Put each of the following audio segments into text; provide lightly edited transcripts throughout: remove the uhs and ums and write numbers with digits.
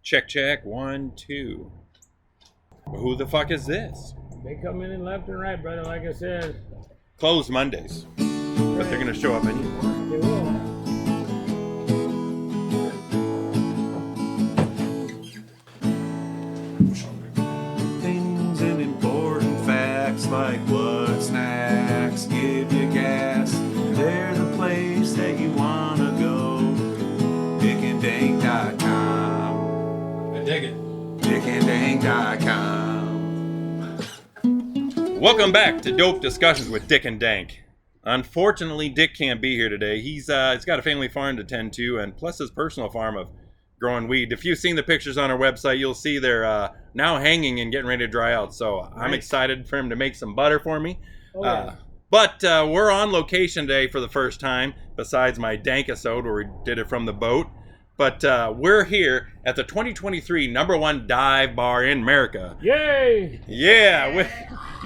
Check, check. 1, 2. Who the fuck is this? They come in left and right, brother, like I said. Closed Mondays. But they're going to show up anyway. They will. Things and important facts like what snacks give you gas. They're the place that you want to go. DickandDank.com. I dig it. DickandDank.com. Welcome back to Dope Discussions with Dick and Dank. Unfortunately, Dick can't be here today. He's got a family farm to tend to, and plus his personal farm of growing weed. If you've seen the pictures on our website, you'll see they're now hanging and getting ready to dry out. So I'm Nice. excited for him to make some butter for me. Okay. But we're on location today for the first time, besides my Dank episode where we did it from the boat. But we're here at the 2023 #1 dive bar in America. Yay! Yeah, with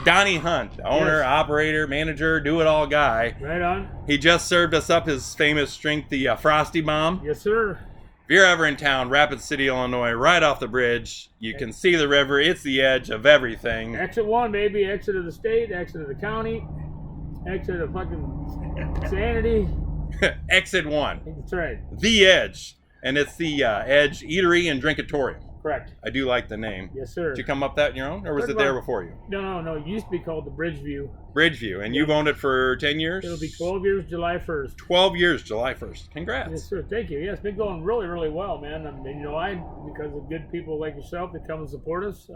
Donnie Hunt, owner, Yes. operator, manager, do-it-all guy. Right on. He just served us up his famous drink, the Frosty Bomb. Yes, sir. If you're ever in town, Rapid City, Illinois, right off the bridge, you can see the river. It's the edge of everything. Exit 1, baby. Exit of the state, exit of the county, exit of fucking sanity. Exit 1, That's right. the edge. And it's the Edge Eatery and Drinkatorium. Correct. I do like the name. Yes, sir. Did you come up that on your own, or was Pretty it there much. before you? No. It used to be called the Bridgeview. Bridgeview, and you've owned it for 10 years? It'll be 12 years July 1st. 12 years, July 1st. Congrats. Yes, sir. Thank you. Yeah, it's been going really, really well, man. I mean, because of good people like yourself that come and support us,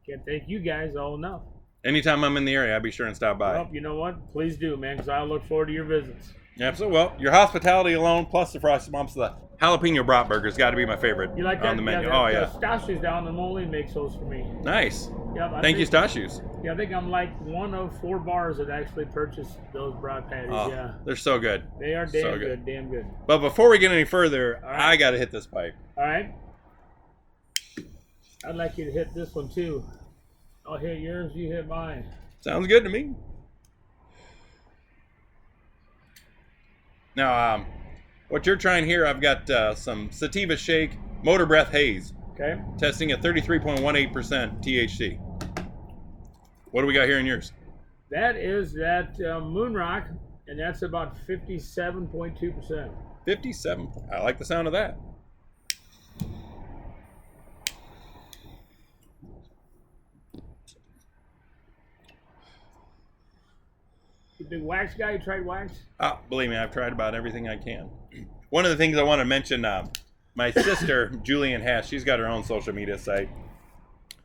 can't thank you guys all enough. Anytime I'm in the area, I'll be sure and stop by. Well, you know what? Please do, man, because I look forward to your visits. Absolutely. Well, your hospitality alone, plus the Frosty Bumps, the jalapeno bratburger's got to be my favorite You like that? on the menu. Yeah, Oh, yeah. Stashi's down in Mole makes those for me. Nice. Yeah, Thank you, Stashius. Yeah, I think I'm like one of 4 bars that actually purchased those brat patties. Oh, Yeah, they're so good. they are so damn good. damn good. But before we get any further, All right. I got to hit this pipe. All right, I'd like you to hit this one too. I'll hit yours, you hit mine. Sounds good to me. Now, what you're trying here, I've got some Sativa Shake Motor Breath Haze, Okay, testing at 33.18% THC. What do we got here in yours? that is that Moon Rock, and that's about 57.2%. 57. I like the sound of that. You big wax guy? You tried wax? Believe me, I've tried about everything I can. One of the things I want to mention, my sister, Julian Hash, she's got her own social media site.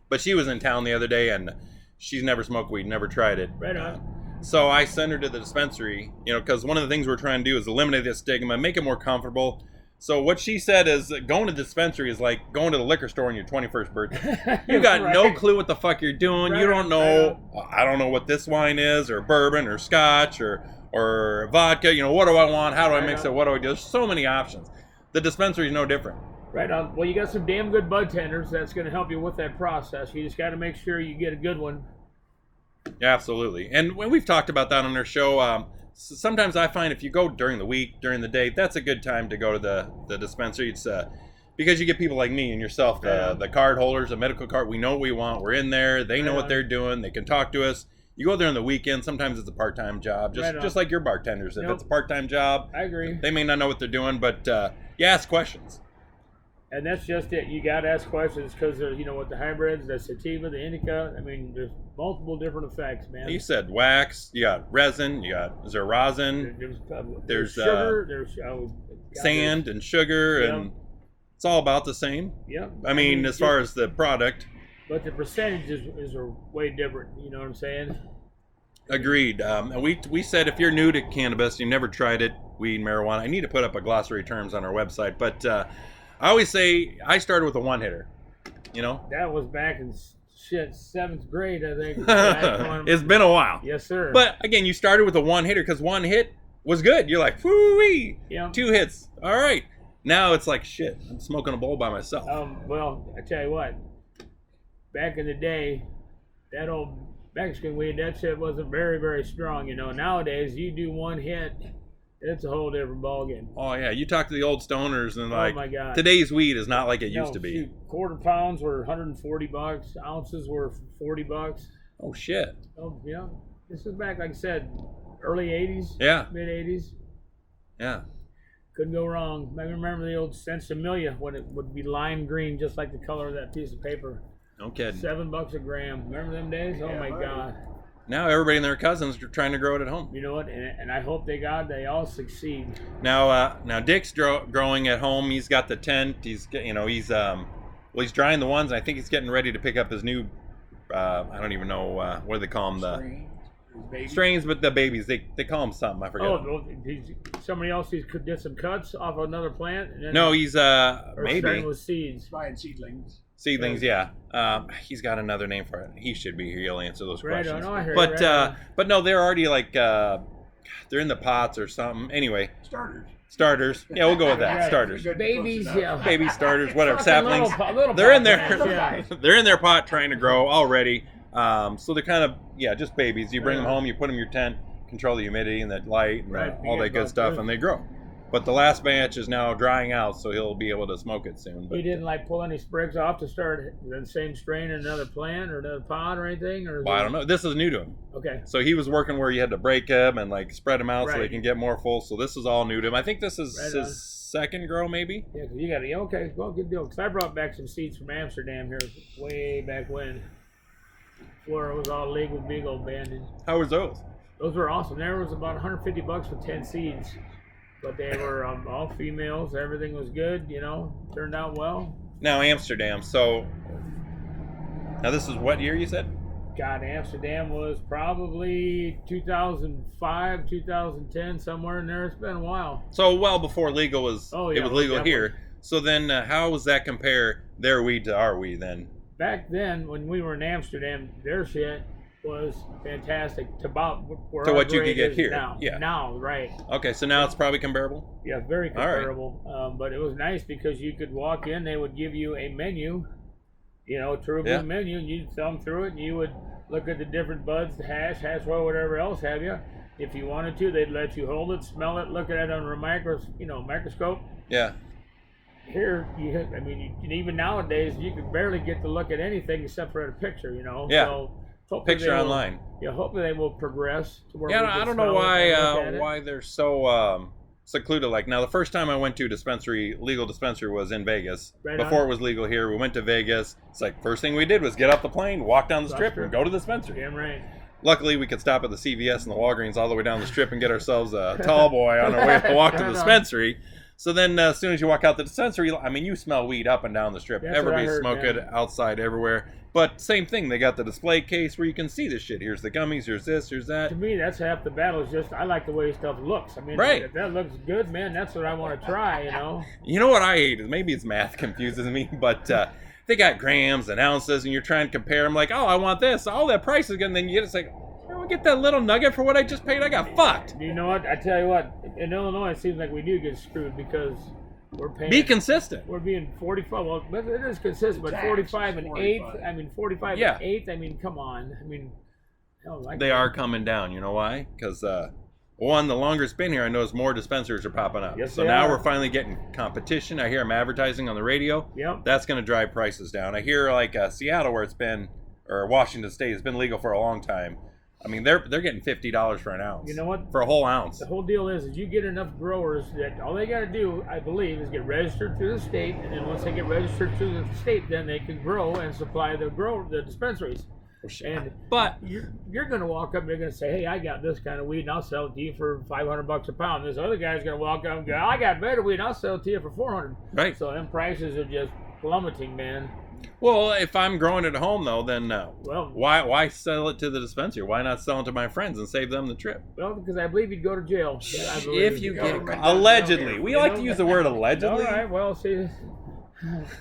But she was in town the other day, and she's never smoked weed, never tried it. Right on. So I sent her to the dispensary, because one of the things we're trying to do is eliminate this stigma, make it more comfortable. So what she said is going to the dispensary is like going to the liquor store on your 21st birthday. You got no Right. clue what the fuck you're doing. You Right don't on, know, I don't know what this wine is, or bourbon, or scotch, or vodka. What do I want? How do I Right mix on. it? What do I do? There's so many options. The dispensary is no different. Right on. Well, you got some damn good bud tenders. That's going to help you with that process. You just got to make sure you get a good one. Yeah, absolutely. And when we've talked about that on our show, sometimes I find if you go during the week, during the day, that's a good time to go to the dispensary. It's because you get people like me and yourself, the card holders, the medical card. We know what we want. We're in there. They know what they're doing. They can talk to us. You go there on the weekend. Sometimes it's a part-time job, just like your bartenders. If Yep. it's a part-time job, I agree. they may not know what they're doing, but you ask questions. And that's just it. You got to ask questions because there's, with the hybrids, the sativa, the indica. I mean, there's multiple different effects, man. You said wax. You got resin. Is there rosin? There's sugar. There's Sand and sugar, Yeah. and it's all about the same. Yeah. I mean, as far as the product, But the percentages is are way different. You know what I'm saying? agreed. And we said if you're new to cannabis, you never tried it, weed, marijuana. I need to put up a glossary of terms on our website, but I always say I started with a one hitter. That was back in 7th grade, I think. It's been a while. Yes, sir. But again, you started with a one hitter because one hit was good. You're like, whoo-wee. Yeah. 2 hits. All right. Now it's like, shit, I'm smoking a bowl by myself. Well, I tell you what. Back in the day, that old Mexican weed, that shit wasn't very, very strong. Nowadays you do one hit, It's a whole different ballgame. Oh yeah, you talk to the old stoners and like, oh my God. today's weed is not like it used to be. Shoot, quarter pounds were $140. Ounces were $40. Oh shit. Oh yeah. This is back, like I said, early '80s. Yeah. Mid '80s. Yeah. Couldn't go wrong. I remember the old Sensimilia when it would be lime green, just like the color of that piece of paper. No kidding. $7 a gram. Remember them days? Oh my God. Now everybody and their cousins are trying to grow it at home. You know what? And I hope they all succeed. Now Dick's growing at home. He's got the tent. He's he's drying the ones. I think he's getting ready to pick up his new. I don't even know what do they call them, strains, but the babies they call them something. I forget. Oh, somebody else did some cuts off another plant. And then No, he's maybe starting with seeds. Buying seedlings. Seedlings, yeah. He's got another name for it. He should be here. He'll answer those Right questions. on, I heard But it, right on. but no, they're already like they're in the pots or something. Anyway, starters. Yeah, we'll go with that. Right. Starters, Babies, yeah. baby starters, whatever. Fucking Saplings. little They're in pot there. plants, yeah. They're in their pot trying to grow already. So they're kind of just babies. You bring them Yeah. home, you put them in your tent, control the humidity and the light and Right. all that good stuff, and they grow. But the last batch is now drying out, so he'll be able to smoke it soon. But He didn't like pull any sprigs off to start the same strain in another plant or another pot or anything, or well, I don't know. This is new to him. Okay. So he was working where you had to break them and like spread them out so they Right. can get more full. So this is all new to him. I think this is Right on. his second grow, maybe. Yeah, 'cause you got to. Okay, well, good deal. Because I brought back some seeds from Amsterdam here way back when. Flora was all league with big old banded. How was those? Those were awesome. There was about $150 for 10 seeds, but they were all females. Everything was good. Turned out well. Now Amsterdam. So now this is what year you said? God, Amsterdam was probably 2005, 2010, somewhere in there. It's been a while. So well before legal was. Oh, it yeah, was legal definitely. here. So then, how does that compare their weed to our weed then? Back then, when we were in Amsterdam, their shit was fantastic to about where To our what you could grade get is here, now. yeah. Now, right. Okay, so now it's probably comparable. Yeah, very All right. comparable. But it was nice because you could walk in, they would give you a menu, true blue Yeah. menu, and you'd thumb through it, and you would look at the different buds, the hash oil, whatever else have you. If you wanted to, they'd let you hold it, smell it, look at it under a microscope. Yeah. Here, even nowadays, you can barely get to look at anything except for a picture, Yeah. So hopefully Picture they will- online. Yeah, hopefully they will progress to where we Yeah, can I don't know smell it and look at it. why they're so secluded. Like now, the first time I went to a legal dispensary was in Vegas. Right Before on. it was legal here, we went to Vegas. It's like first thing we did was get off the plane, walk down the strip, and go to the dispensary. Damn right. Luckily, we could stop at the CVS and the Walgreens all the way down the strip and get ourselves a tall boy on our way to walk to the Right on. dispensary. So then, as soon as you walk out the dispensary, you smell weed up and down the strip. That's what I Everybody's heard, smoking man. outside everywhere. But same thing, they got the display case where you can see this shit. Here's the gummies, here's this, here's that. To me, that's half the battle. Is just I like the way stuff looks. Right. If that looks good, man, that's what I want to try. You know what I hate is maybe it's math confuses me, but they got grams and ounces, and you're trying to compare them. Like, oh, I want this. Oh, that price is good. And then you get it's like, oh, I get that little nugget for what I just paid. I got fucked. You know what? I tell you what. In Illinois, it seems like we do get screwed because we're paying. Be consistent. We're being 45. Well, it is consistent, but Tax 45 and 45. 8th. 45 Yeah. and 8th. Come on. Hell, They are coming down. You know why? Because one, the longer it's been here, I notice more dispensaries are popping up. Yes, So they now are. we're finally getting competition. I hear them advertising on the radio. Yep. That's going to drive prices down. I hear like Seattle, where it's been, or Washington State, it's been legal for a long time. They're getting $50 for an ounce. You know what? For a whole ounce. The whole deal is you get enough growers that all they got to do, I believe, is get registered through the state, and then once they get registered through the state, then they can grow and supply the dispensaries. And But you're going to walk up and you're going to say, hey, I got this kind of weed and I'll sell it to you for $500 a pound. This other guy's going to walk up and go, I got better weed and I'll sell it to you for $400. right. So them prices are just plummeting, man. Well, if I'm growing it at home though, then Well, why sell it to the dispensary? Why not sell it to my friends and save them the trip? because I believe you'd go to jail. I believe. If you get Government allegedly, we You like know? to use the word All allegedly. right, well, see,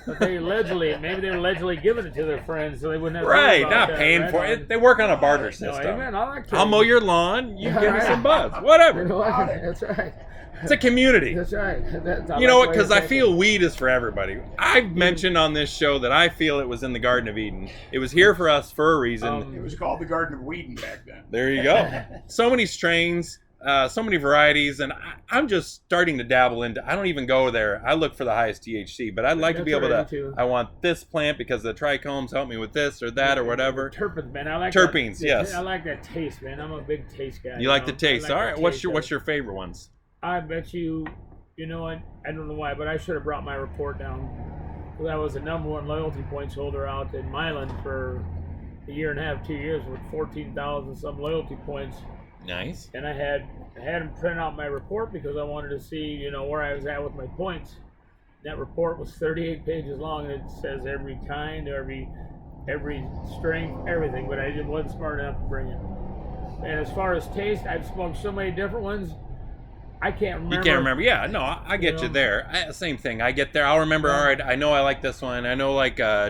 but maybe they're allegedly giving it to their friends, so they wouldn't have to worry Right, about not that, paying right? for it. They work on a barter No, system. amen. I like to. I'll mow your lawn, you give me Right. some buds. You Whatever. know what? That's right. It's a community. That's right. You know what? Because I feel weed is for everybody. I've mentioned on this show that I feel it was in the Garden of Eden. It was here for us for a reason. It was called the Garden of Whedon back then. There you go. So many strains. so many varieties, and I'm just starting to dabble into. I don't even go there. I look for the highest THC, but I'd like to be able to. Too. I want this plant because the trichomes help me with this or that or whatever. Terpenes, man. I like terpenes. That, yes. I like that taste, man. I'm a big taste guy. You like the taste. Like all right. What's your favorite ones? I bet you. You know what? I don't know why, but I should have brought my report down. Because I was the #1 loyalty points holder out in Milan for a year and a half, 2 years, with 14,000 some loyalty points. Nice. And I had him print out my report because I wanted to see, where I was at with my points. That report was 38 pages long, and it says every kind, every strength, everything. But I wasn't smart enough to bring it. And as far as taste, I've smoked so many different ones. I can't remember. You can't remember. Yeah, no, I get you there. Same thing. I get there. I'll remember. All right, I know I like this one. I know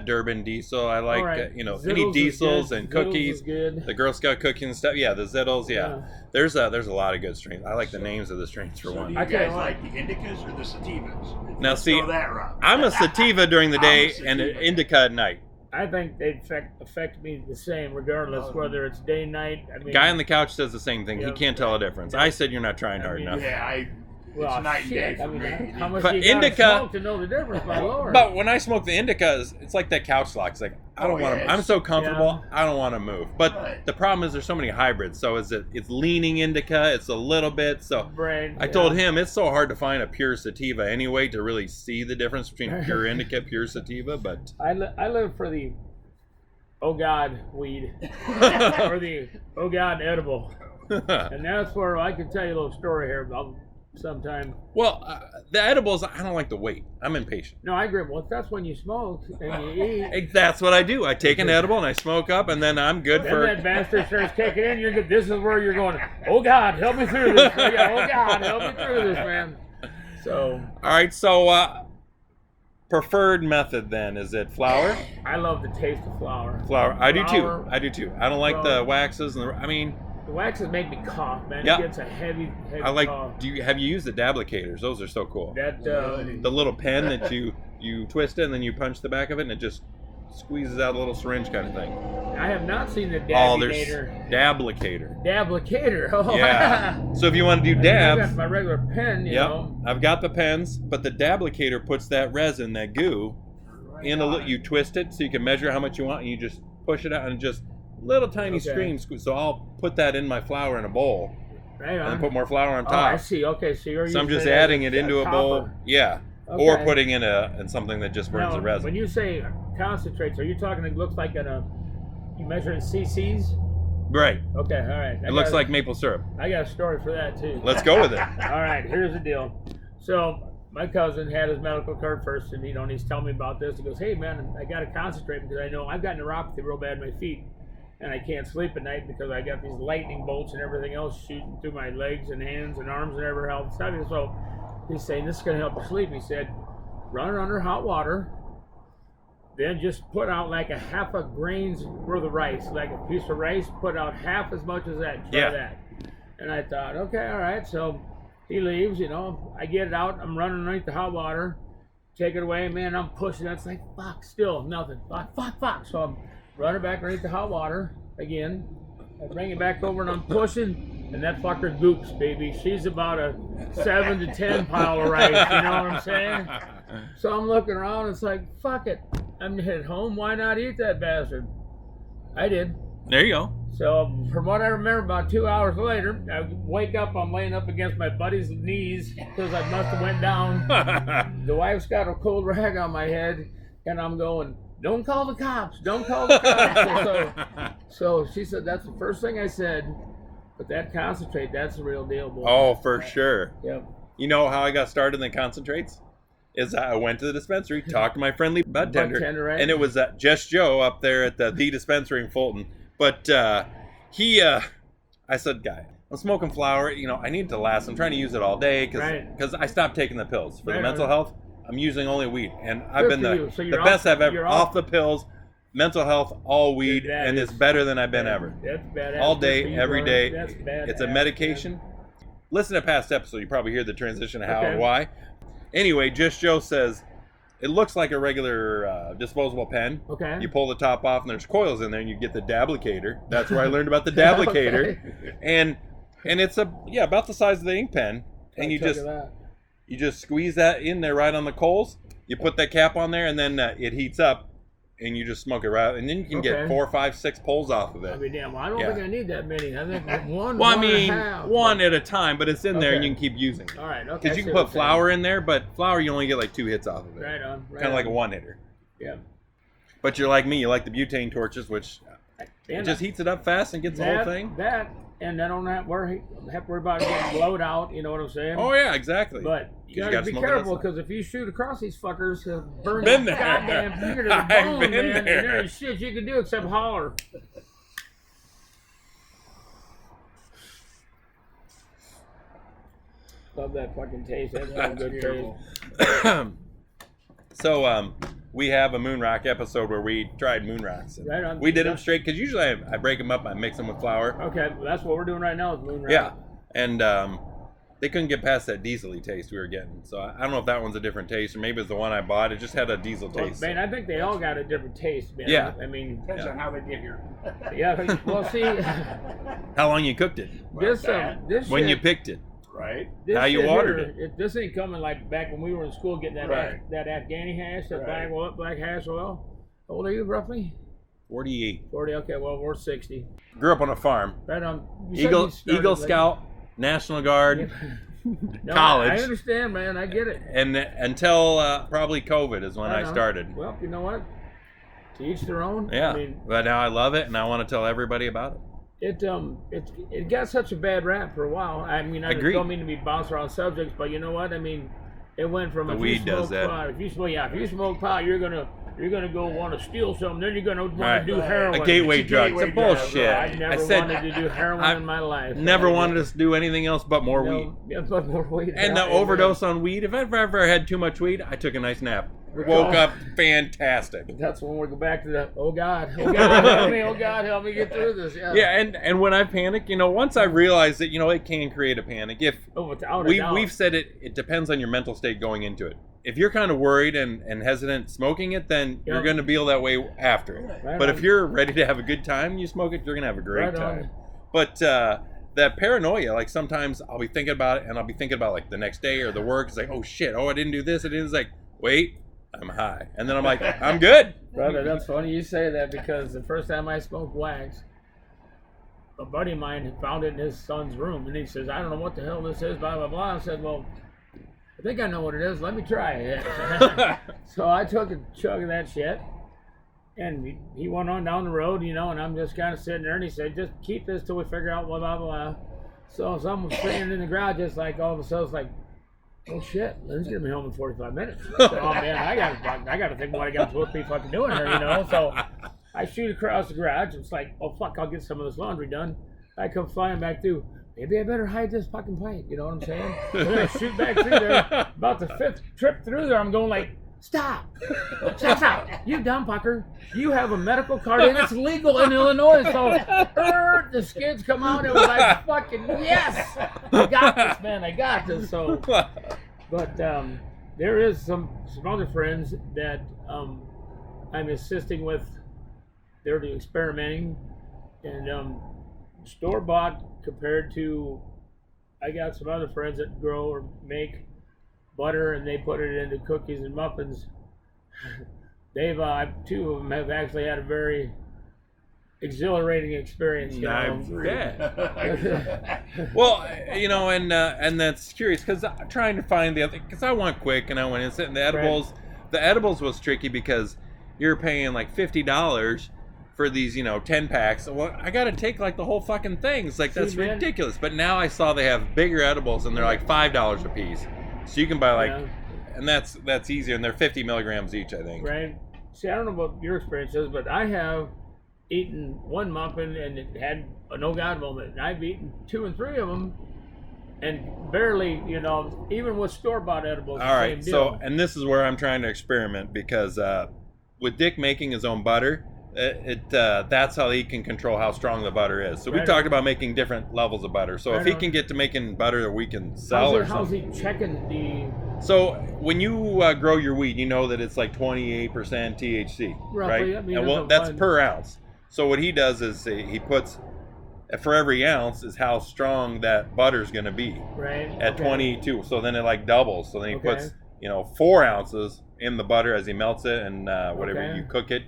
Durban Diesel. I like any diesels and cookies. The Girl Scout cookies and stuff. Yeah, the Zittles. Yeah. There's a lot of good strains. I like the names of the strains for one. Do you guys like the indicas or the sativas? Now see, that route. I'm a sativa during the day and an indica at night. I think they affect me the same, regardless whether it's day, night. I mean, guy on the couch says the same thing. He can't tell a difference. I said you're not trying hard enough. Yeah, it's night and day for me. How much but do you indica, gotta smoke to know the difference, my lord? But when I smoke the indicas, it's like that couch lock. It's like I don't want to. I'm so comfortable. I don't want to move. But the problem is there's so many hybrids. So it's leaning indica. It's a little bit. So I told him it's so hard to find a pure sativa anyway to really see the difference between pure indica, pure sativa. But I live for the oh God weed or the oh God edible, and that's where I can tell you a little story here about sometime. Well, the edibles, I don't like to wait. I'm impatient. No, I agree. Well, that's when you smoke and you eat. That's what I do. I take an edible and I smoke up, and then I'm good then for. That bastard starts kicking in. You're good. This is where you're going. Oh God, help me through this. Oh God, help me through this, man. So. All right. So. Preferred method then, is it flour? I love the taste of flour. Flour. I do too. I don't like the waxes and the waxes make me cough, man. Yeah. It gets a heavy cough. Have you used the dablicators? Those are so cool. The little pen that you twist it and then you punch the back of it and it just squeezes out a little syringe kind of thing. I have not seen the dabulator. Dablicator. Dablicator. Oh yeah. So if you want to do dabs, I got my regular pen. You know. I've got the pens, but the dablicator puts that resin, that goo, in you twist it so you can measure how much you want, and you just push it out and just little tiny streams. So I'll put that in my flour in a bowl, and put more flour on top. Oh, I see. Okay, so I'm just adding it into a bowl. Yeah. Okay. Or putting in something that just burns the resin. When you say concentrates, are you talking? It looks like you measure in cc's. Right. Okay. All right. It looks like maple syrup. I got a story for that too. Let's go with it. All right. Here's the deal. So my cousin had his medical card first, and he's telling me about this. He goes, "Hey man, I got to concentrate because I know I've got neuropathy real bad in my feet, and I can't sleep at night because I got these lightning bolts and everything else shooting through my legs and hands and arms and every health stuff." So he's saying this is going to help you sleep. He said, run it under hot water, then just put out like a half a grain's worth of rice, like a piece of rice, put out half as much as that. Try that. And I thought, okay, all right. So he leaves, I get it out. I'm running underneath the hot water, take it away, man. I'm pushing. That's like, fuck, still nothing. Fuck. So I'm running back underneath the hot water again. I bring it back over and I'm pushing, and that fucker goops, baby. She's about a 7 to 10 pile of rice. You know what I'm saying? So I'm looking around. It's like, fuck it. I'm headed home. Why not eat that bastard? I did. There you go. So from what I remember, about 2 hours later, I wake up. I'm laying up against my buddy's knees because I must have went down. The wife's got a cold rag on my head, and I'm going, don't call the cops. Don't call the cops. So she said, that's the first thing I said. But that concentrate, that's the real deal, boy. Oh, for sure. Yep. You know how I got started in the concentrates? Is I went to the dispensary, talked to my friendly bud tender, right? And it was Just Joe up there at the dispensary in Fulton. But I said, guy, I'm smoking flower. I need it to last. I'm trying to use it all day because I stopped taking the pills for the mental health. I'm using only weed, and I've been the best I've ever off the pills, mental health, all weed, and it's better than I've been ever. That's badass. All day, every day. That's badass. It's a medication. Listen to past episodes. You probably hear the transition of how and why. Anyway, Just Joe says it looks like a regular disposable pen. Okay. You pull the top off, and there's coils in there, and you get the dablicator. That's where I learned about the dablicator. And And it's about the size of the ink pen, and you just squeeze that in there right on the coals. You put that cap on there, and then it heats up. And you just smoke it right, and then you can get 4, 5, 6 pulls off of it. I mean, damn, well, I don't think I need that many. I think one. Well, I one mean, and a half. one at a time, but it's in there, and you can keep using it. All right, okay. Because you can put flour in there, but flour you only get like 2 hits off of it. Right on. Kind of like a 1-hitter. Yeah. But you're like me, you like the butane torches, which it just heats it up fast and gets the whole thing. And I don't have to worry about getting blowed out. You know what I'm saying? Oh yeah, exactly. But you gotta be careful, because if you shoot across these fuckers, he'll burn Been the there. goddamn finger to the bone, Been man. And there. there ain't shit you can do except holler. Love that fucking taste. That's a good taste. So we have a Moon Rock episode where we tried Moon Rocks. Right on. We did them straight, because usually I break them up, I mix them with flour. Okay, well, that's what we're doing right now is Moon Rock. Yeah, and they couldn't get past that diesel-y taste we were getting. So I don't know if that one's a different taste, or maybe it's the one I bought. It just had a diesel taste. Man, I think they all got a different taste, man. Yeah. I mean, Depends on how they get here. yeah. Well, see, How long you cooked it? this When you shit- picked it? Right? this how you shit watered here, this ain't coming like back when we were in school getting that Right. that Afghani hash, that Right. black hash oil. How old are you roughly? 48. 40. Okay, well we're 60. Grew up on a farm. Right on. You said Eagle you started Eagle late. Scout, National Guard, No, college. I understand, man. I get it. And until probably COVID is when I know. started. Well, you know what? To each their own. Yeah, I mean, but now I love it, and I want to tell everybody about it. it got such a bad rap for a while. I mean, I Agreed. don't mean to be bouncing around subjects, but you know what? I mean, it went from The if weed you does smoke that. pot, if you smoke pot, you're gonna go want to steal something, then you're gonna want Right. to do heroin. A gateway It's a drug. gateway It's a drug. bullshit. I never wanted to do heroin in my life. Never wanted to do anything else but more weed. Yeah, but more weed. And the Yeah, overdose on weed. If I've ever had too much weed, I took a nice nap. Woke up fantastic. That's when we go back to the oh God help me get through this. Yeah. Yeah, and when I panic, once I realize that it can create a panic. If Oh, without a doubt. we've said it depends on your mental state going into it. If you're kind of worried and hesitant smoking it, then you're going to feel that way after it. Right But on. if you're ready to have a good time, you smoke it, you're going to have a great Right on. time. But that paranoia, like sometimes I'll be thinking about it, and I'll be thinking about like the next day or the work. It's like, oh shit, I didn't do this. It's like, wait, I'm high. And then I'm like, I'm good. Brother, that's funny you say that, because the first time I smoked wax, a buddy of mine had found it in his son's room, and he says, I don't know what the hell this is, blah, blah, blah. I said, well, I think I know what it is. Let me try it. So I took a chug of that shit, and he went on down the road, and I'm just kind of sitting there, and he said, just keep this till we figure out blah, blah, blah. So someone's sitting in the garage, just like all of a sudden, it's like, oh shit, Lynn's gonna be home in 45 minutes. So, oh man, I gotta think what I got supposed to be fucking doing here, So I shoot across the garage. It's like, oh fuck, I'll get some of this laundry done. I come flying back through. Maybe I better hide this fucking pipe. You know what I'm saying? And then I shoot back through there. About the 5th trip through there, I'm going like, stop. You dumb fucker. You have a medical card and it's legal in Illinois. So the skids come out. It was like, fucking yes. I got this, man. I got this. So, but there is some other friends that I'm assisting with. They're experimenting. And store-bought compared to, I got some other friends that grow or make butter, and they put it into cookies and muffins. They've two of them have actually had a very exhilarating experience. Well, and that's curious, because I'm trying to find the other, because I want quick and I want instant. And the edibles, Right. The edibles was tricky because you're paying like $50 for these, 10 packs. Well, I got to take like the whole fucking thing. It's like, that's man. ridiculous. But now I saw they have bigger edibles, and they're like $5 a piece. So you can buy like, Yeah. and that's easier, and they're 50 milligrams each, I think. Right. See, I don't know what your experience is, but I have eaten one muffin and it had a no God moment. And I've eaten 2 and 3 of them, and barely, even with store-bought edibles. All right, same so, deal. and this is where I'm trying to experiment, because with Dick making his own butter, that's how he can control how strong the butter is. So we Right. talked about making different levels of butter. So if Right he on. can get to making butter that we can sell or how's something. he checking the So when you grow your weed, you know that it's like 28% THC, Roughly, right? I mean, and that's that's fine. per ounce. So what he does is he puts for every ounce is how strong that butter's going to be. Right. At 22. So then it like doubles. So then he puts, 4 ounces in the butter as he melts it and whatever you cook it,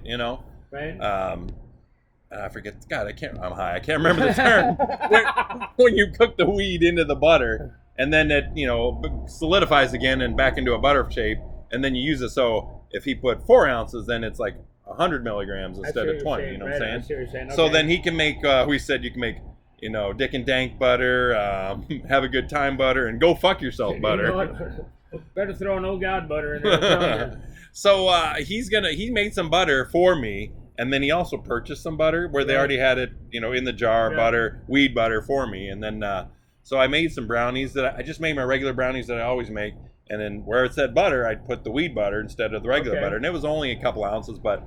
Right. I forget. God, I'm high. I can't remember the term. when you cook the weed into the butter, and then it, solidifies again and back into a butter shape, and then you use it. So if he put 4 ounces, then it's like 100 milligrams instead of 20. You know what I'm saying? Okay. So then he can make. We said you can make, Dick and Dank butter, have a good time butter, and go fuck yourself butter. You know what? Better throw an old God butter in there. So he made some butter for me. And then he also purchased some butter where they already had it, in the jar, weed butter for me. And then, so I made some brownies I just made my regular brownies that I always make. And then where it said butter, I'd put the weed butter instead of the regular butter. And it was only a couple ounces, but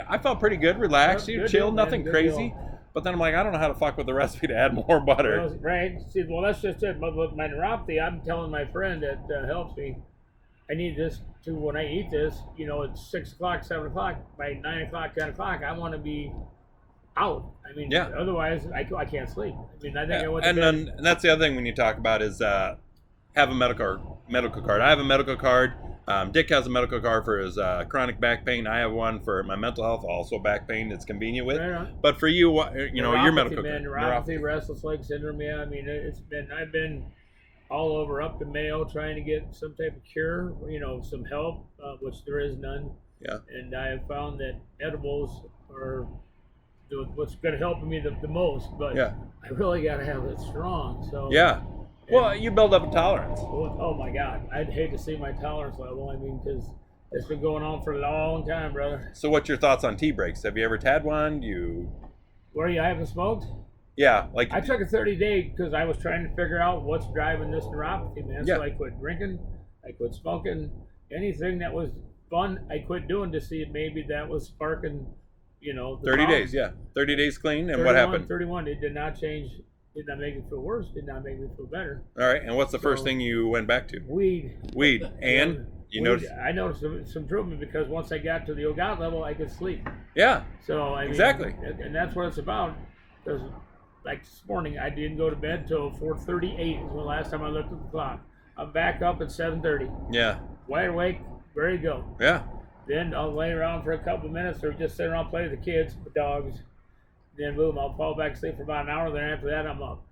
I felt pretty good, relaxed, chilled, nothing crazy. But then I'm like, I don't know how to fuck with the recipe to add more butter. Well, right. See, that's just it. But with my neuropathy, I'm telling my friend that helps me, I need this to, when I eat this, it's 6 o'clock, 7 o'clock, by 9 o'clock, 10 o'clock, I want to be out. I mean, otherwise I can't sleep. I mean, I think I went to bed. And that's the other thing when you talk about is have a medical card. I have a medical card. Dick has a medical card for his chronic back pain. I have one for my mental health, also back pain it's convenient with. Right. But for you, your medical card. Neuropathy, restless leg syndrome, I mean, I've been all over up to Mayo trying to get some type of cure, some help, which there is none. Yeah. And I have found that edibles are what's going to help me the most, but I really got to have it strong. So yeah. Well, you build up a tolerance. Oh my God, I'd hate to see my tolerance level. I mean, because it's been going on for a long time, brother. So, what's your thoughts on tea breaks? Have you ever had one? Where you haven't smoked? Yeah, I took a 30-day because I was trying to figure out what's driving this neuropathy, man. So I quit drinking, I quit smoking, anything that was fun, I quit doing to see if maybe that was sparking, the 30 problem. days, 30 days clean, and what happened? 31, it did not change, did not make me feel worse, did not make me feel better. All right, and what's the first thing you went back to? Weed. And you noticed? I noticed some improvement because once I got to the Ogat level, I could sleep. Yeah. So exactly. And that's what it's about. Because like this morning, I didn't go to bed till 4:38 is the last time I looked at the clock. I'm back up at 7:30. Yeah. Wide awake, ready to go. Yeah. Then I'll lay around for a couple of minutes or just sit around and play with the kids, the dogs. Then boom, I'll fall back asleep for about an hour. Then after that, I'm up.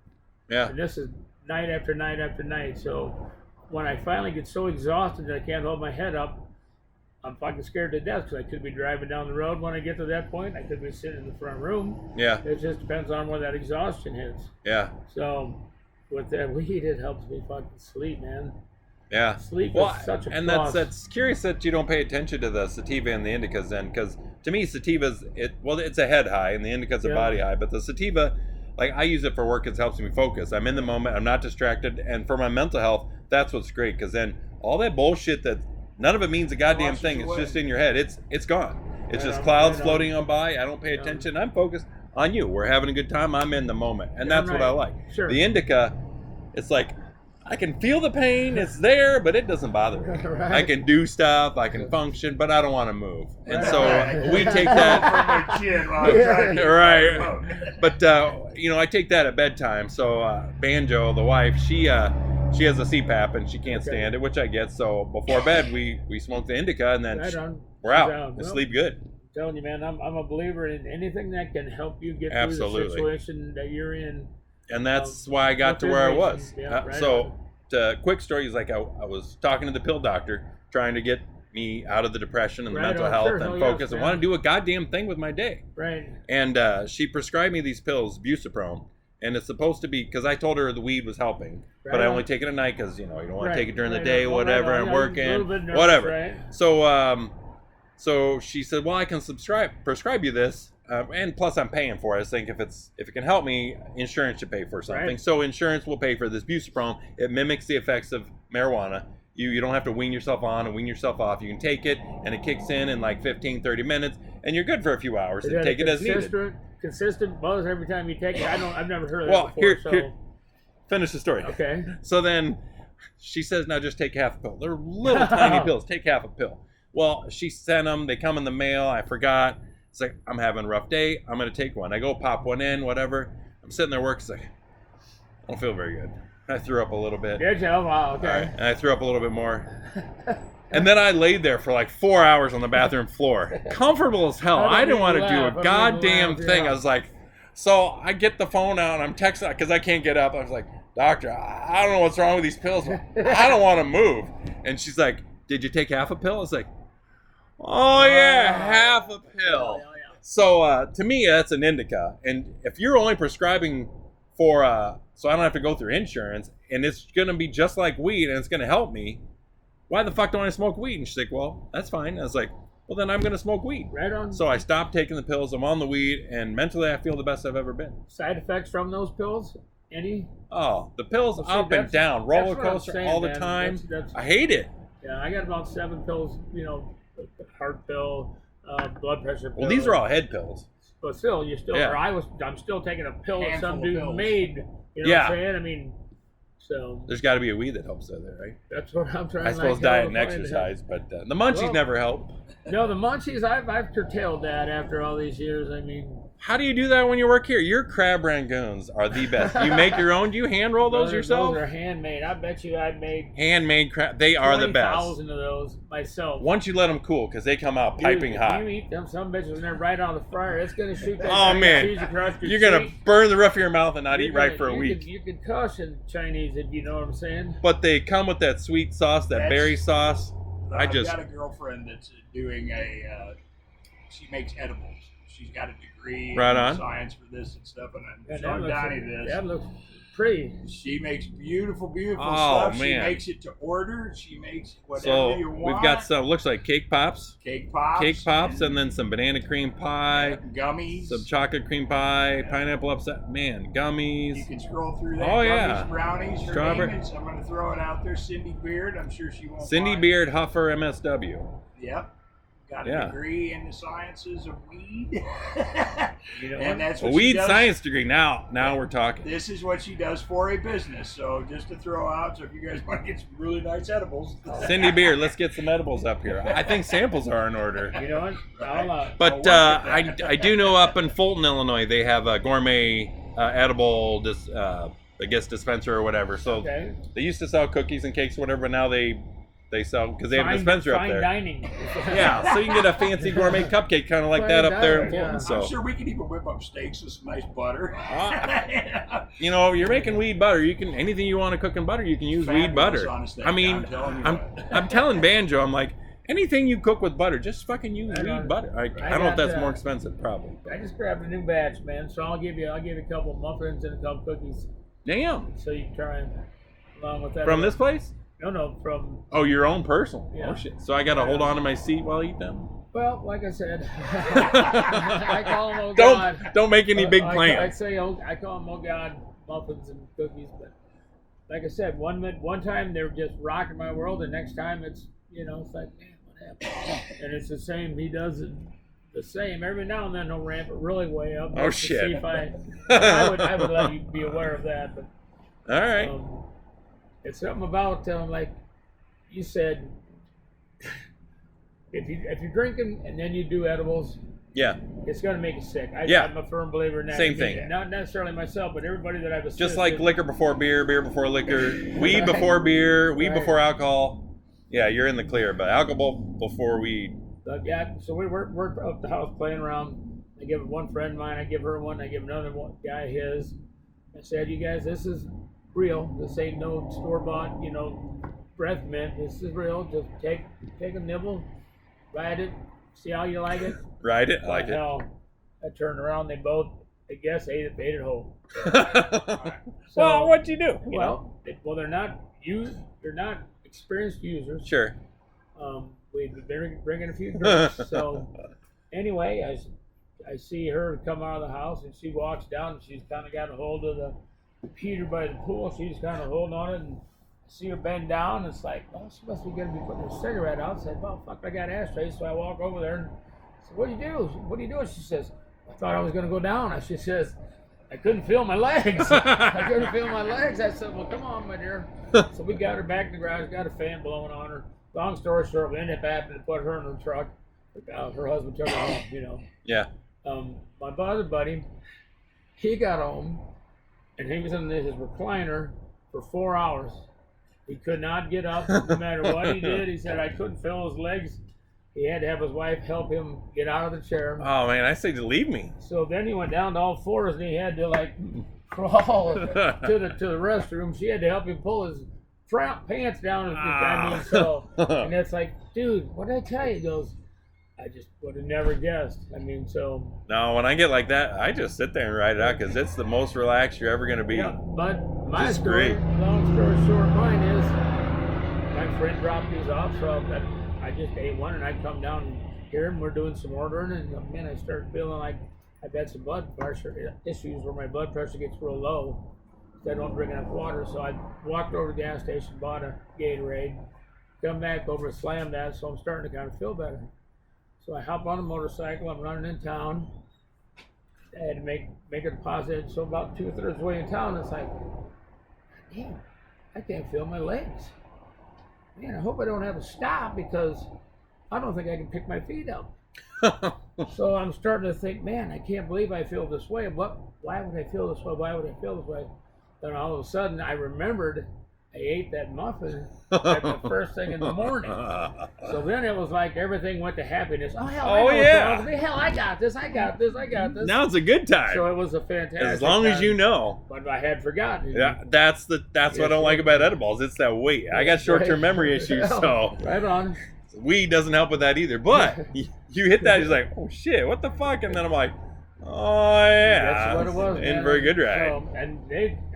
Yeah. And this is night after night after night. So when I finally get so exhausted that I can't hold my head up, I'm fucking scared to death because I could be driving down the road when I get to that point. I could be sitting in the front room. Yeah. It just depends on where that exhaustion hits. Yeah. So with that weed, it helps me fucking sleep, man. Yeah. Sleep is such a and plus. that's curious that you don't pay attention to the sativa and the indicas then, because to me sativa's it's a head high and the indica's a body high, but the sativa, like I use it for work, it helps me focus. I'm in the moment, I'm not distracted, and for my mental health, that's what's great, because then all that bullshit that none of it means a goddamn thing, it's just in your head, it's gone. It's just clouds floating on by. I don't pay attention. I'm focused on you. We're having a good time. I'm in the moment, and that's what I like. Sure. The indica, it's like I can feel the pain. It's there, but it doesn't bother me. Right. I can do stuff. I can function, but I don't want to move. And so we take that. From my chin while I'm trying to Right. But I take that at bedtime. So Banjo, the wife, she has a CPAP and she can't stand it, which I get. So before bed, we smoke the indica and then we're out and sleep good. I'm telling you, man, I'm a believer in anything that can help you get through the situation that you're in. And that's why I got to where I was. Yeah, Quick story is like I was talking to the pill doctor, trying to get me out of the depression and the mental health and focus. I want to do a goddamn thing with my day. Right. And she prescribed me these pills, buciprone. And it's supposed to be, because I told her the weed was helping, but I only take it at night because, you don't want to take it during the day, whatever, I'm working, whatever. Right. So she said, well, I can prescribe you this, and plus I'm paying for it. I think if it can help me, insurance should pay for something. Right. So insurance will pay for this buciprone. It mimics the effects of marijuana. You don't have to wean yourself on and wean yourself off. You can take it, and it kicks in like 15, 30 minutes, and you're good for a few hours. And take it as needed. Consistent buzz every time you take it. I've never heard of that before. Here, finish the story. Okay. So then she says, now just take half a pill. They're little tiny pills. Take half a pill. Well, she sent them. They come in the mail. I forgot. It's like, I'm having a rough day. I'm going to take one. I go pop one in, whatever. I'm sitting there working. It's like, I don't feel very good. I threw up a little bit. Did you? Oh, wow, okay. All right, and I threw up a little bit more. And then I laid there for like 4 hours on the bathroom floor. Comfortable as hell. I didn't want to do a goddamn thing. I was like, so I get the phone out and I'm texting because I can't get up. I was like, doctor, I don't know what's wrong with these pills. I don't want to move. And she's like, did you take half a pill? I was like, oh yeah, half a pill. So to me, that's an indica. And if you're only prescribing for, so I don't have to go through insurance, and it's going to be just like weed and it's going to help me, why the fuck don't I smoke weed? And she's like, well, that's fine. I was like, well, then I'm going to smoke weed. Right on. So I stopped taking the pills. I'm on the weed, and mentally I feel the best I've ever been. Side effects from those pills? Any? Oh, the pills Well, see, up and down, roller coaster saying, all the man. time. That's, I hate it. yeah, I got about 7 pills, heart pill, blood pressure pill. Well, these are all head pills. But still, you're still, Yeah. or I'm still taking a pill that Handful some of dude pills. made. You know Yeah. what I'm saying? I mean, so There's got to be a weed that helps that there, right? that's what I'm trying I to suppose like, diet and find. exercise, but the munchies Well- never help. No, the munchies, I've curtailed that after all these years. I mean, How do you do that when you work here? Your crab rangoons are the best. You make your own? Do you hand roll those yourself? Those are handmade. I bet you I made Handmade crab. They are the best. 20,000 of those myself. Once you let them cool, because they come out piping Dude, hot. If you eat them, some bitches and they're right out of the fryer. It's gonna shoot that Oh, green man. cheese across your You're going to cheek. burn the roof of your mouth and not You're eat right gonna- for a you week. You could cuss in Chinese if you know what I'm saying. But they come with that sweet sauce, that That's- berry sauce. I've got a girlfriend that's doing she makes edibles. She's got a degree Right in on. science for this and stuff, and I'm And showing Donnie this. That looks pretty. She makes beautiful Oh, stuff. She man. makes it to order. She makes whatever So you want. we've got some, looks like cake pops. cake pops, And then some banana cream pie, gummies. some chocolate cream pie, pineapple upset, man, You gummies. can scroll through that. Oh, Gummies, yeah. brownies. Her Strawberry. name is, I'm going to throw it out there. Cindy Beard. I'm sure she won't. Cindy mind. Beard, Huffer, MSW. Yep. Got a Yeah. degree in the sciences of weed. You know and what? that's A what she weed does. science degree. Now we're talking. This is what she does for a business. So just to throw out, so if you guys want to get some really nice edibles. Cindy Beard, let's get some edibles up here. I think samples are in order. You know what? I'll, But I do know up in Fulton, Illinois, they have a gourmet edible, I guess, dispenser or whatever. So okay. they used to sell cookies and cakes or whatever, but now they sell, because they have a dispenser up fine there. dining. Yeah, so you can get a fancy gourmet cupcake kind of like that up there in Yeah. Fulton. I'm So, sure we could even whip up steaks with some nice butter. you know, you're making weed butter. You can, anything you want to cook in butter, you can use weed Fabulous butter. on a steak, I mean, I'm telling you I'm what. telling Banjo, I'm like, anything you cook with butter, just fucking use I know. weed butter. I don't know if that's more expensive, probably. I just grabbed a new batch, man. So I'll give you a couple of muffins and a couple cookies, Damn. so you can try them along with that. From this place? No, from. Oh, your own personal. Yeah. Oh shit. So I gotta hold on to my seat while I eat them. Well, like I said, I call them, oh God. Don't make any big I plans. say, I call them, oh God, muffins and cookies. But like I said, one time they were just rocking my world, the next time it's like, man, what happened? And it's the same. He does it the same. Every now and then he'll ramp it really way up. Oh, just to shit. See if I would let you be aware of that. But All right. it's something about like you said. If you're drinking and then you do edibles, Yeah. it's going to make you sick. Yeah. I'm a firm believer in that. Same thing. Not necessarily myself, but everybody that I've assisted. Just like liquor before beer, beer before liquor, weed before beer, weed Right. before alcohol. Yeah, you're in the clear, but alcohol before weed. But yeah, so we're up the house playing around. I give one friend of mine, I give her one, I give another guy his. I said, you guys, this is real. This ain't no store-bought, breath mint. This is real. Just take a nibble, ride it, see how you like it. Ride it, like it. Hell, I turned around, they both, I guess, ate it whole. Well, what'd you do? You know? They're not experienced users. Sure. We've been bringing a few drinks. So anyway, I see her come out of the house and she walks down and she's kind of got a hold of the heater by the pool. She's kind of holding on it and I see her bend down. And it's like, oh, she must be going to be putting her cigarette out. I said, well, fuck, I got ashtrays. So I walk over there and I said, what do you do? What are you doing? She says, I thought I was going to go down. She says, I couldn't feel my legs. I couldn't feel my legs. I said, well, come on, my dear. So we got her back in the garage, got a fan blowing on her. Long story short, we ended up having to put her in the truck. Her husband took her home, Yeah. My other buddy, he got home and he was in his recliner for 4 hours. He could not get up no matter what he did. He said, I couldn't feel his legs. He had to have his wife help him get out of the chair. Oh man, I say to leave me. So then he went down to all fours and he had to like crawl to the restroom. She had to help him pull his pants down. I mean, so, and it's like, dude, what did I tell you? He goes, I just would have never guessed. I mean, so. No, when I get like that, I just sit there and ride it out because it's the most relaxed you're ever going to be. Yeah, but my It's story, great. long story short, mine is my friend dropped these off, so I just ate one and I come down and hear him. We're doing some ordering, and man, I start feeling like I've had some blood pressure issues where my blood pressure gets real low. I don't drink enough water, so I walked over to the gas station, bought a Gatorade, come back over, slammed that, so I'm starting to kind of feel better. So I hop on a motorcycle, I'm running in town. I had to make a deposit, so about 2/3 way in town, it's like, damn, I can't feel my legs. Man, I hope I don't have to stop because I don't think I can pick my feet up. So I'm starting to think, man, I can't believe I feel this way. Why would I feel this way? Why would I feel this way? Then all of a sudden I remembered I ate that muffin at the first thing in the morning. So then it was like everything went to happiness. Oh, hell, I know what's wrong with me. Hell, I got this. Now it's a good time. So it was a fantastic As long as time, you know. But I had forgotten. Yeah, that's what I don't like about edibles. It's that weight. I got short-term memory issues, so Right on. weed doesn't help with that either. But you hit that, you're like, oh shit, what the fuck? And then I'm like, oh yeah, That's what it was. in man. for a good ride. So, and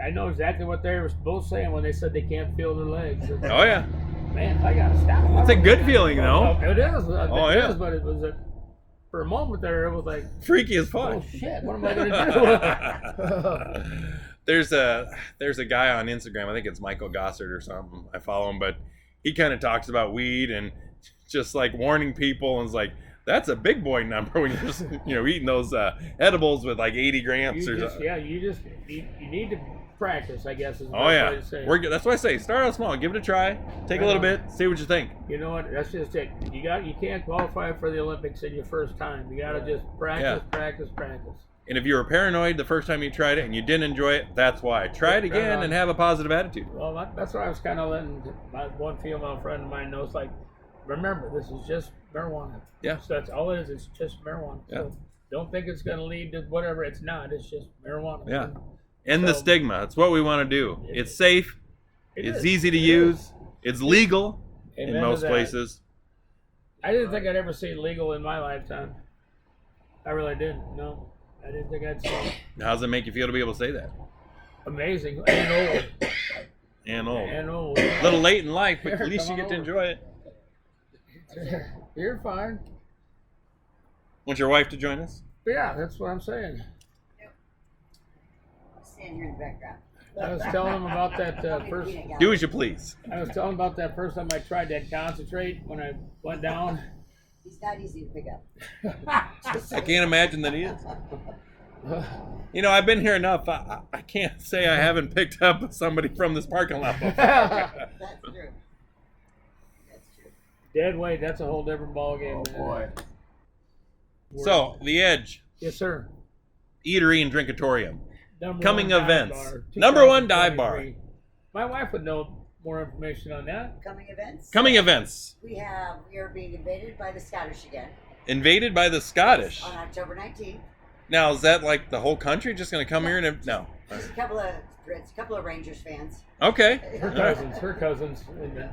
I know exactly what they were both saying when they said they can't feel their legs. It's, Oh yeah, man, I gotta stop. it's a good feeling though. It is. Oh, It yeah. is, but it was for a moment there. It was like, Freaky as fuck. oh shit, what am I gonna do? There's a guy on Instagram, I think it's Michael Gossard or something. I follow him, but he kind of talks about weed and just like warning people, and it's like, that's a big boy number when you're just eating those edibles with like 80 grams or something. You need to practice, I guess. Is the Oh best yeah, way to say it. that's why I say start out small, give it a try, take a little bit, see what you think. You know what? That's just it. You can't qualify for the Olympics in your first time. You gotta just practice. And if you were paranoid the first time you tried it and you didn't enjoy it, that's why. Try it again and have a positive attitude. Well, that's what I was kind of letting my one female friend of mine know. It's like, remember, this is just marijuana. Yeah. So that's all it is. It's just marijuana. Yeah. So don't think it's going to lead to whatever. It's not. It's just marijuana. Yeah. End the So- stigma. That's what we want to do. It's safe. It It's is. easy to It use. is. It's legal Amen in to most that. places. I didn't think I'd ever see legal in my lifetime. I really didn't. No. I didn't think I'd see it. How does it make you feel to be able to say that? Amazing. And old. And old. And old. A little late in life, but Here, at least you come get to on enjoy it. You're fine. Want your wife to join us? Yeah, that's what I'm saying. Stand here in the background. I was telling him about that first. Do as you please. I was telling him about that first time I tried that concentrate when I went down. He's not easy to pick up. I can't imagine that he is. I've been here enough. I can't say I haven't picked up somebody from this parking lot before. That's true. That's true. Dead weight, that's a whole different ballgame. Oh boy. So, the Edge Yes, sir. Eatery and Drinkatorium. Number Coming one dive events. bar, Number one dive bar. 2023. My wife would know more information on that. Coming events. Coming events. We are being invaded by the Scottish again Invaded by the Scottish. on October 19th. Now, is that like the whole country just going to come here and... No. Just a couple of Rangers fans. Okay. Her cousins,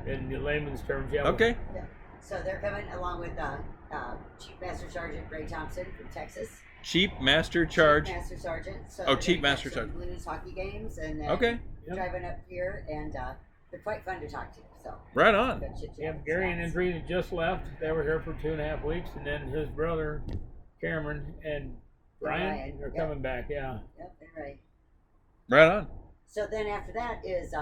in the layman's terms, yeah. Okay. Yeah. So they're coming along with Chief Master Sergeant Ray Thompson from Texas. Cheap Master Charge. Chief Master Sergeant. So Oh, they're Chief gonna Master have some Sergeant. Blues hockey games and Okay. Yep. driving up here, and they're quite fun to talk to. So Right on. good chit-chat Yeah, and Gary and chats. Andrea just left. They were here for 2.5 weeks, and then his brother, Cameron, and Brian Ryan, are yep. coming back. Yeah. Yep, they're right. Right on. So then after that is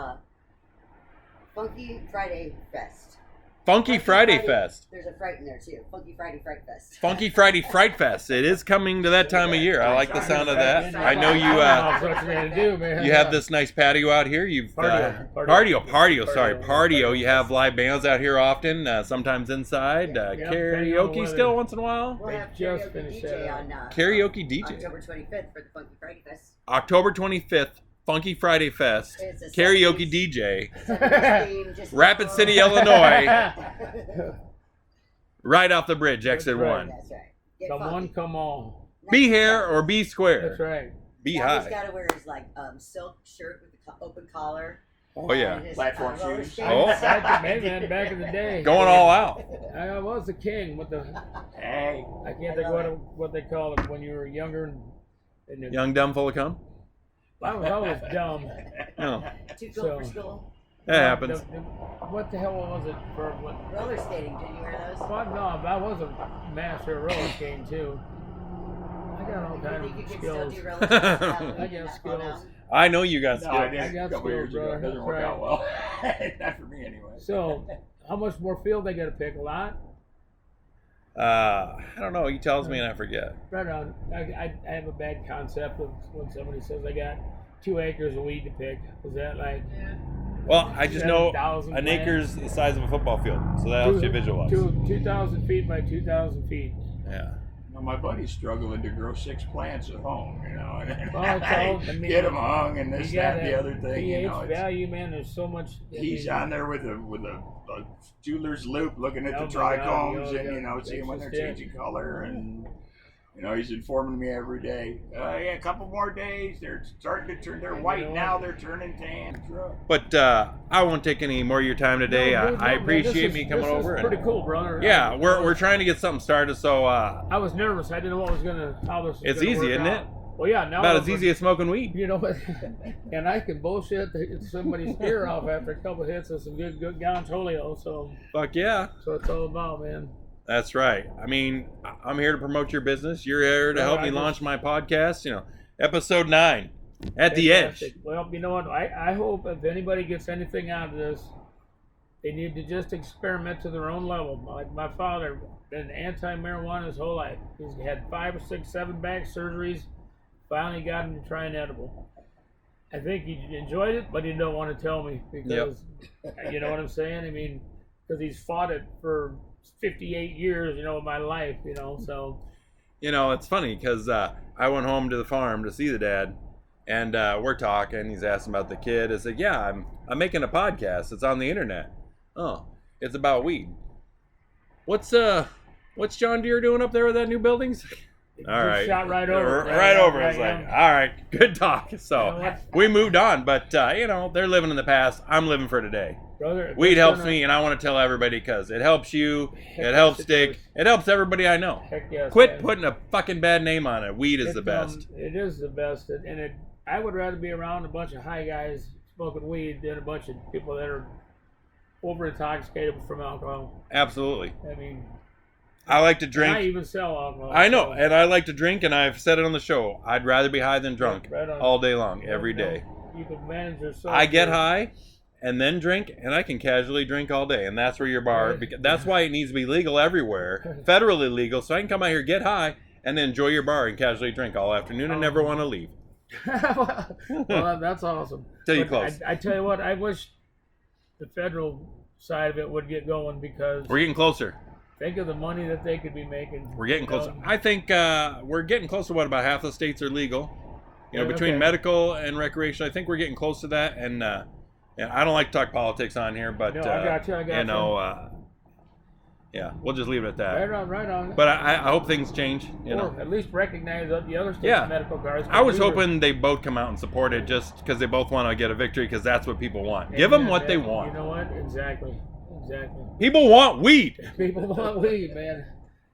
Funky Friday Fest. Funky Friday Fest. There's a fright in there too. Funky Friday Fright Fest. Funky Friday Fright Fest. It is coming to that time of year. I like the sound of that. I know you That's what you're gonna do, man. you have this nice patio out here. You've Partio. You have live bands out here often. Sometimes inside. Yeah. Yeah, depending on Karaoke whether- still once in a while. We'll have They just karaoke finished DJ that. on Karaoke DJ. October 25th for the Funky Friday Fest. October 25th, Funky Friday Fest, It's a karaoke 70s DJ, 70s theme, just Rapid like- City, Illinois, right off the bridge, exit right. 1. That's right. Get Come on, funky. come on. Be here or be square. That's right. Be Now he's high. got to wear his like silk shirt with the open collar. Oh, yeah. and his, Platform roller shoes. skates. Oh. Back in the day. Going all out. I was the king with the. Hey. I can't think what they call it when you were younger. And Young, dumb, full of cum? I was always dumb. No, Too cool for So- school. that happens. What the hell was it for? What? Roller skating. Did you wear those? Well, no, I was a master of roller skating too. I got all You kind think you of could still skills. do roller skating? I without got that fall skills. down? I know you got No, I skills. did I a got couple years skills, ago. It brother. doesn't work That's out well. Not for me anyway. So, how much more field they got to pick? A lot? I don't know. He tells me and I forget. Right on. I have a bad concept of when somebody says I got 2 acres of weed to pick. Is that like Well, I just know 7,000 an plants? acre's the size of a football field, so that helps you visualize. 2,000 feet by 2,000 feet? Yeah. Well, my buddy's struggling to grow 6 plants at home, you know, and Well, it's all- I mean, get them hung and this, You that, got and the other thing. pH You know, it's, value, man. There's so much. he's on there with a jeweler's loop, looking at Oh the my God, trichomes yeah, and you know, that's seeing when they're just it. changing color, and you know, he's informing me every day. Yeah, a couple more days, they're starting to turn. They're You white know now. what? They're turning tan. But I won't take any more of your time today. No, dude, I no, man, this appreciate is- me coming this is over. Pretty And, cool, brother. yeah, we're trying to get something started, so I was nervous. I didn't know what was how this. Was it's gonna easy, work isn't out. it? Well, yeah. Now About I'm as easy as smoking weed. You know, and I can bullshit somebody's ear off after a couple hits of some good Gonzolio. So Fuck yeah. it's all about, man. That's right. I mean, I'm here to promote your business. You're here to Well, help I me just- launch my podcast. You know, episode 9 at the edge. Fantastic. Well, you know what? I hope if anybody gets anything out of this, they need to just experiment to their own level. Like my father, been anti-marijuana his whole life. He's had 5 or 6, 7 back surgeries. Finally got him to try an edible. I think he enjoyed it, but he don't want to tell me because, you know what I'm saying? I mean, because he's fought it for 58 years, you know, of my life, you know, so. You know, it's funny because I went home to the farm to see the dad, and we're talking. He's asking about the kid. I said, "Yeah, I'm making a podcast. It's on the internet." Oh, it's about weed. What's John Deere doing up there with that new buildings? All Just right, shot right over. right over. It's yeah. like, all right, good talk. So You know what? we moved on, but you know, they're living in the past. I'm living for today. Brother, if Weed it's helps gonna- me, and I want to tell everybody because it helps you. Heck It helps yes, it Dick. does. It helps everybody I know. Heck yes, Quit man. putting a fucking bad name on it. Weed is the best. It is the best, and I would rather be around a bunch of high guys smoking weed than a bunch of people that are over intoxicated from alcohol. Absolutely. I mean, I like to I drink. even sell alcohol. I know, so- and I like to drink, and I've said it on the show. I'd rather be high than drunk Right on. all day long, You every know, day. You can manage yourself. I get high and then drink, and I can casually drink all day, and that's where your bar. Right. That's why it needs to be legal everywhere, federally legal, so I can come out here, get high, and then enjoy your bar and casually drink all afternoon and never want to leave. Well, that's awesome. Till you But close. I tell you what, I wish the federal side of it would get going because We're getting closer. think of the money that they could be making. We're getting you know? closer. I think we're getting close to what about half the states are legal. You know, Yeah, between okay. medical and recreation, I think we're getting close to that. And I don't like to talk politics on here, but No, I got you. you know, yeah, we'll just leave it at that. Right on. But I hope things change. You or know, at least recognize that the other states' Yeah. medical cards. I was We were- hoping they both come out and support it, just because they both want to get a victory, because that's what people want. Give them what they You want. know what? Exactly. People want weed. People want weed, man.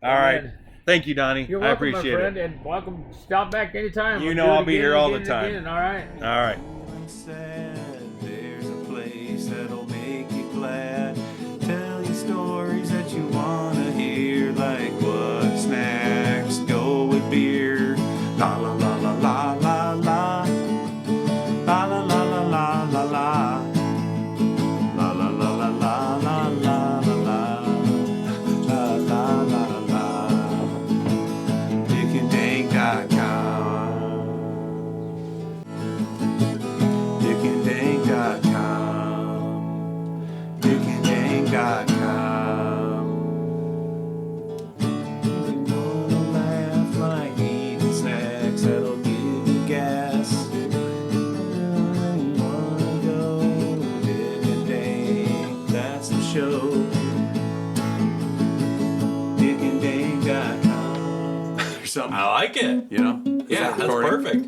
All right. Amen. Thank you, Donnie. You're I welcome, appreciate my friend, it. and welcome. Stop back anytime. You We'll know do it I'll be again here and all the again time. and again, all right. All right. Feeling sad, there's a place that'll make you glad. Tell you stories that you wanna hear, like what snacks go with beer. La la la la la la la. La la la la la la la. La la la la la la la la la. La la la la. DickandDank.com. DickandDank.com. DickandDank.com. like it. You know? Yeah, that's recording? perfect.